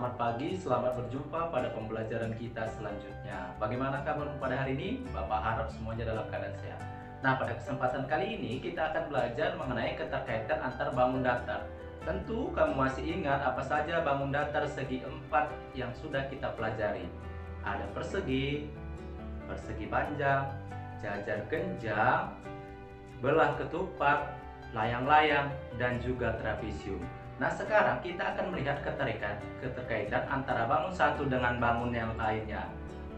selamat pagi, selamat berjumpa pada pembelajaran kita selanjutnya. Bagaimana kabar pada hari ini? Bapak harap semuanya dalam keadaan sehat. Nah, pada kesempatan kali ini kita akan belajar mengenai keterkaitan antar bangun datar. Tentu kamu masih ingat apa saja bangun datar segi empat yang sudah kita pelajari. Ada persegi, persegi panjang, jajar genjang, belah ketupat, layang-layang, dan juga trapesium. Nah, sekarang kita akan melihat keterkaitan antara bangun satu dengan bangun yang lainnya.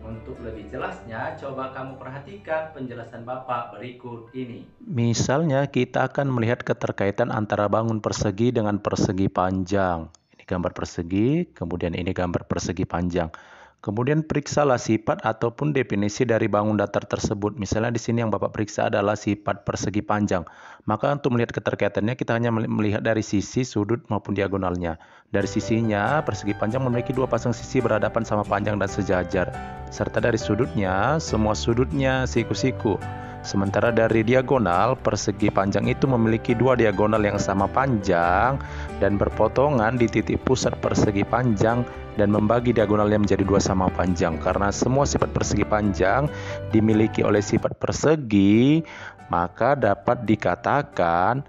Untuk lebih jelasnya, coba kamu perhatikan penjelasan Bapak berikut ini. Misalnya kita akan melihat keterkaitan antara bangun persegi dengan persegi panjang. Ini gambar persegi, kemudian ini gambar persegi panjang. Kemudian periksalah sifat ataupun definisi dari bangun datar tersebut. Misalnya di sini yang Bapak periksa adalah sifat persegi panjang. Maka untuk melihat keterkaitannya kita hanya melihat dari sisi, sudut maupun diagonalnya. Dari sisinya, persegi panjang memiliki dua pasang sisi berhadapan sama panjang dan sejajar. Serta dari sudutnya, semua sudutnya siku-siku. Sementara dari diagonal, persegi panjang itu memiliki dua diagonal yang sama panjang dan berpotongan di titik pusat persegi panjang dan membagi diagonalnya menjadi dua sama panjang. Karena semua sifat persegi panjang dimiliki oleh sifat persegi, maka dapat dikatakan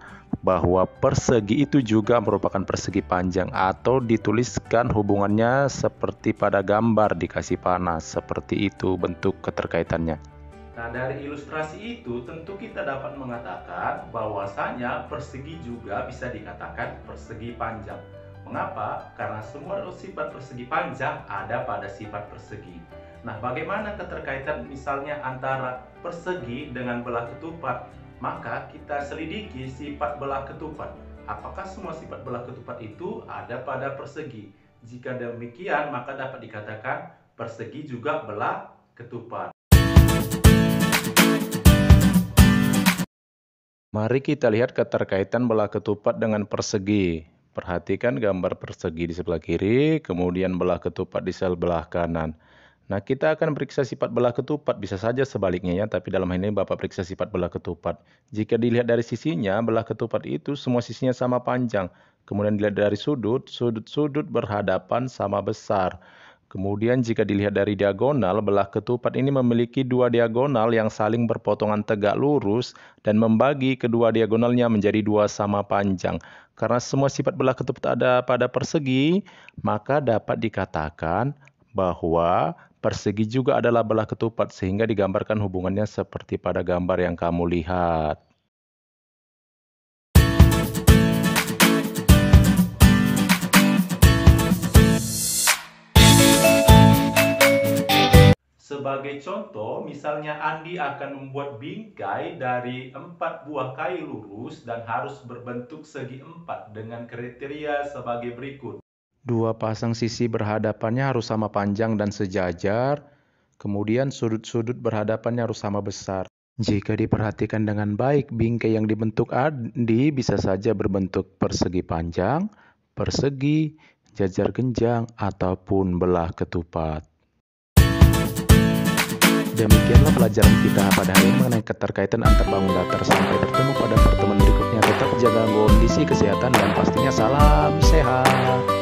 bahwa persegi itu juga merupakan persegi panjang, atau dituliskan hubungannya seperti pada gambar dikasih panah. Seperti itu bentuk keterkaitannya. Nah, dari ilustrasi itu tentu kita dapat mengatakan bahwasanya persegi juga bisa dikatakan persegi panjang. Mengapa? Karena semua sifat persegi panjang ada pada sifat persegi. Nah, bagaimana keterkaitan misalnya antara persegi dengan belah ketupat? Maka kita selidiki sifat belah ketupat. Apakah semua sifat belah ketupat itu ada pada persegi? Jika demikian, maka dapat dikatakan persegi juga belah ketupat. Mari kita lihat keterkaitan belah ketupat dengan persegi. Perhatikan gambar persegi di sebelah kiri, kemudian belah ketupat di sebelah kanan. Nah, kita akan periksa sifat belah ketupat, bisa saja sebaliknya ya, tapi dalam hal ini Bapak periksa sifat belah ketupat. Jika dilihat dari sisinya, belah ketupat itu semua sisinya sama panjang. Kemudian dilihat dari sudut berhadapan sama besar. Kemudian jika dilihat dari diagonal, belah ketupat ini memiliki dua diagonal yang saling berpotongan tegak lurus dan membagi kedua diagonalnya menjadi dua sama panjang. Karena semua sifat belah ketupat ada pada persegi, maka dapat dikatakan bahwa persegi juga adalah belah ketupat, sehingga digambarkan hubungannya seperti pada gambar yang kamu lihat. Sebagai contoh, misalnya Andi akan membuat bingkai dari 4 buah kayu lurus dan harus berbentuk segi 4 dengan kriteria sebagai berikut. Dua pasang sisi berhadapannya harus sama panjang dan sejajar, kemudian sudut-sudut berhadapannya harus sama besar. Jika diperhatikan dengan baik, bingkai yang dibentuk Andi bisa saja berbentuk persegi panjang, persegi, jajar genjang, ataupun belah ketupat. Demikianlah pelajaran kita pada hari ini mengenai keterkaitan antar bangun datar. Sampai bertemu pada pertemuan berikutnya. Tetap jaga kondisi kesehatan dan pastinya salam sehat.